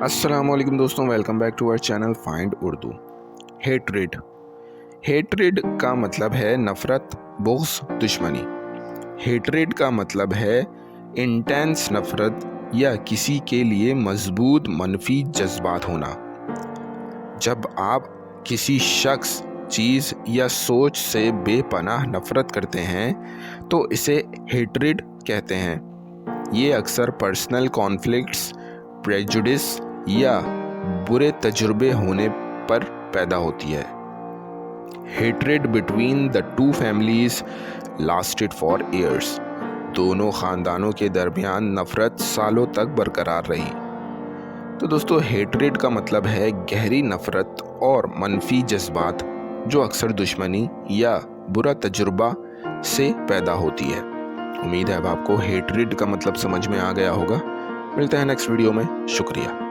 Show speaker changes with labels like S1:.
S1: अस्सलाम वालेकुम दोस्तों, welcome back to our channel find Urdu. Hatred hatred का मतलब है नफ़रत, बुग़्ज़, दुश्मनी। हेट्रेड का मतलब है इंटेंस नफ़रत या किसी के लिए मज़बूत मनफी जज्बात होना। जब आप किसी शख्स, चीज़ या सोच से बेपनाह नफ़रत करते हैं तो इसे हेट्रेड कहते हैं। ये अक्सर पर्सनल कॉन्फ्लिक्ट्स, प्रेजुडिस या बुरे तजुर्बे होने पर पैदा होती है। Hatred between the two families lasted for years. दोनों ख़ानदानों के दरमियान नफ़रत सालों तक बरकरार रही। तो दोस्तों, हेट्रेड का मतलब है गहरी नफ़रत और मनफी जज्बात जो अक्सर दुश्मनी या बुरा तजुर्बा से पैदा होती है। उम्मीद है अब आपको हेट्रेड का मतलब समझ में आ गया होगा। मिलते हैं नेक्स्ट वीडियो में। शुक्रिया।